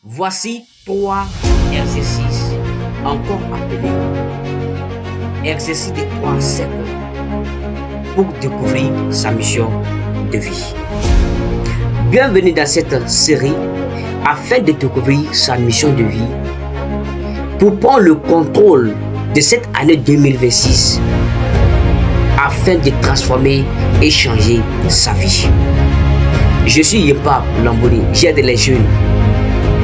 Voici 3 exercices, encore appelés exercice de 3 cercles, pour découvrir sa mission de vie. Bienvenue dans cette série afin de découvrir sa mission de vie, pour prendre le contrôle de cette année 2026 afin de transformer et changer sa vie. Je suis Yepap Lambouni, j'aide les jeunes,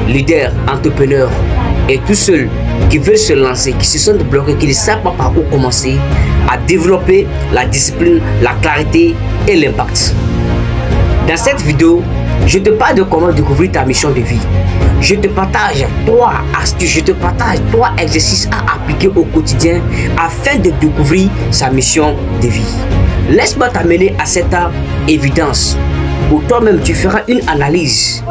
leaders, entrepreneurs et tous ceux qui veulent se lancer, qui se sentent bloqués, qui ne savent pas par où commencer à développer la discipline, la clarité et l'impact. Dans cette vidéo, je te parle de comment découvrir ta mission de vie. Je te partage 3 astuces, je te partage 3 exercices à appliquer au quotidien afin de découvrir sa mission de vie. Laisse-moi t'amener à cette évidence. Pour toi-même, tu feras une analyse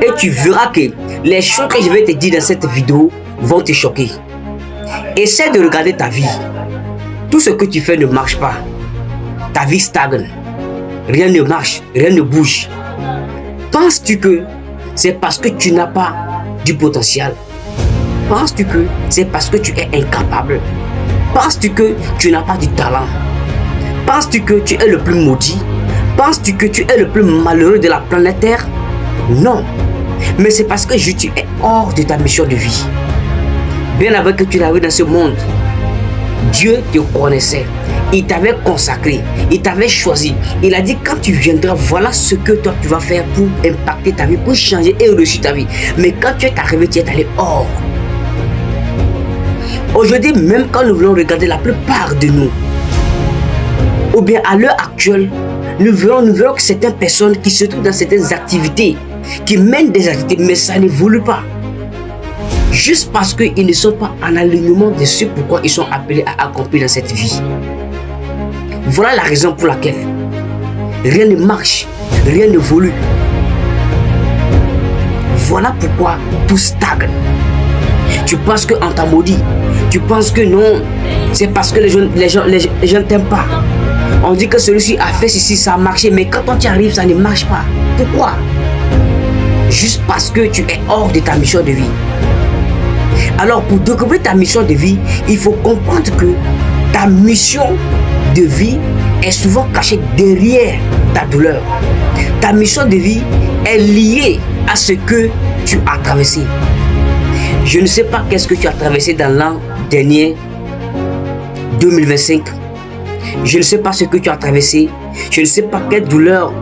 et tu verras que les choses que je vais te dire dans cette vidéo vont te choquer. Essaie de regarder ta vie. Tout ce que tu fais ne marche pas. Ta vie stagne. Rien ne marche, rien ne bouge. Penses-tu que c'est parce que tu n'as pas du potentiel? Penses-tu que c'est parce que tu es incapable? Penses-tu que tu n'as pas du talent? Penses-tu que tu es le plus maudit? Penses-tu que tu es le plus malheureux de la planète Terre? Non, mais c'est parce que tu es hors de ta mission de vie. Bien avant que tu n'arrives dans ce monde, Dieu te connaissait. Il t'avait consacré, il t'avait choisi. Il a dit quand tu viendras, voilà ce que toi tu vas faire pour impacter ta vie, pour changer et enrichir ta vie. Mais quand tu es arrivé, tu es allé hors. Aujourd'hui, même quand nous voulons regarder la plupart de nous, ou bien à l'heure actuelle, nous verrons que certaines personnes qui se trouvent dans certaines activités, qui mènent des activités, mais ça n'évolue pas. Juste parce qu'ils ne sont pas en alignement de ce pourquoi ils sont appelés à accomplir dans cette vie. Voilà la raison pour laquelle rien ne marche, rien n'évolue. Voilà pourquoi tout stagne. Tu penses qu'on t'a maudit. Tu penses que non, c'est parce que les gens ne t'aiment pas. On dit que celui-ci a fait ceci, ça a marché, mais quand tu arrives, ça ne marche pas. Pourquoi? Juste parce que tu es hors de ta mission de vie. Alors, pour découvrir ta mission de vie, il faut comprendre que ta mission de vie est souvent cachée derrière ta douleur. Ta mission de vie est liée à ce que tu as traversé. Je ne sais pas qu'est-ce que tu as traversé dans l'an dernier, 2025. Je ne sais pas ce que tu as traversé. Je ne sais pas quelle douleur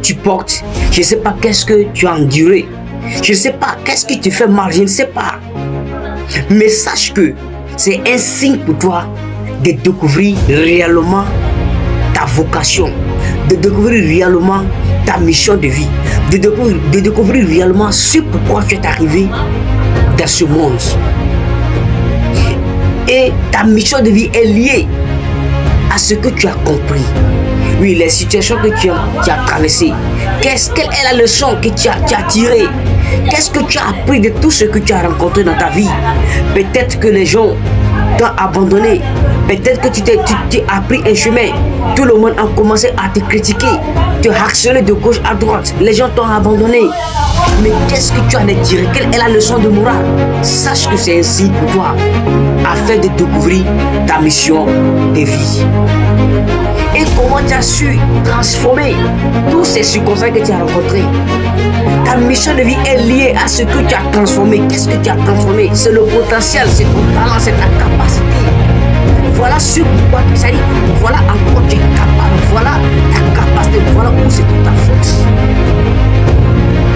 tu portes. Je ne sais pas qu'est-ce que tu as enduré. Je ne sais pas qu'est-ce qui te fait mal. Je ne sais pas. Mais sache que c'est un signe pour toi de découvrir réellement ta vocation, de découvrir réellement ta mission de vie, de découvrir réellement ce pourquoi tu es arrivé dans ce monde. Et ta mission de vie est liée à ce que tu as compris. Oui, les situations que tu as traversées. Quelle est la leçon que tu as tirée? Qu'est-ce que tu as appris de tout ce que tu as rencontré dans ta vie? Peut-être que les gens t'ont abandonné. Peut-être que tu as pris un chemin. Tout le monde a commencé à te critiquer, te harceler de gauche à droite. Les gens t'ont abandonné. Mais qu'est-ce que tu en as tiré? Quelle est la leçon de morale? Sache que c'est ainsi pour toi, afin de découvrir ta mission de vie. Et comment tu as su transformer toutes ces circonstances que tu as rencontrées. Ta mission de vie est liée à ce que tu as transformé. Qu'est-ce que tu as transformé? C'est le potentiel, c'est ton talent, c'est ta capacité. Voilà ce pourquoi tu as dit. Voilà encore tu es capable. Voilà ta capacité. Voilà où c'est toute ta force.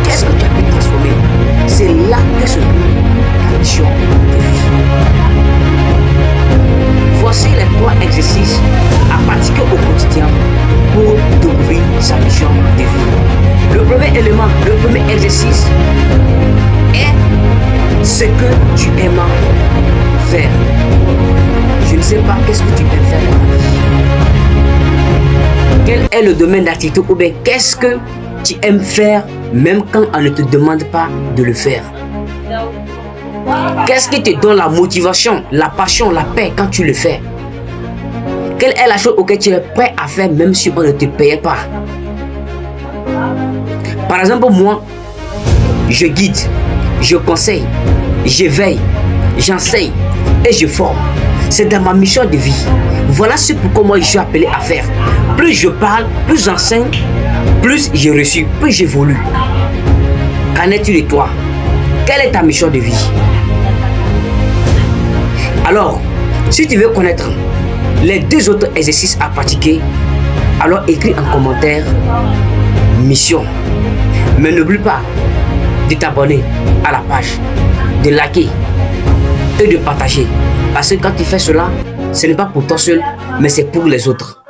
Qu'est-ce que tu as pu transformer? C'est là que se trouve ta mission de vie. Voici les 3 exercices à pratiquer au quotidien pour découvrir sa mission de vie. Le premier élément, le premier exercice est ce que tu aimes faire. Je ne sais pas qu'est-ce que tu aimes faire dans la vie. Quel est le domaine d'activité ou bien qu'est-ce que tu aimes faire même quand on ne te demande pas de le faire? Qu'est-ce qui te donne la motivation, la passion, la paix quand tu le fais? Quelle est la chose auquel tu es prêt à faire même si on ne te payait pas? Par exemple, moi, je guide. je conseille, je veille, j'enseigne et je forme. C'est dans ma mission de vie. Voilà ce pourquoi moi je suis appelé à faire. Plus je parle, plus j'enseigne, plus j'ai reçu, plus j'évolue. Qu'en est-il de toi? Quelle est ta mission de vie? Alors, si tu veux connaître les 2 autres exercices à pratiquer, alors écris en commentaire mission. Mais n'oublie pas de t'abonner à la page, de liker et de partager. Parce que quand tu fais cela, ce n'est pas pour toi seul, mais c'est pour les autres.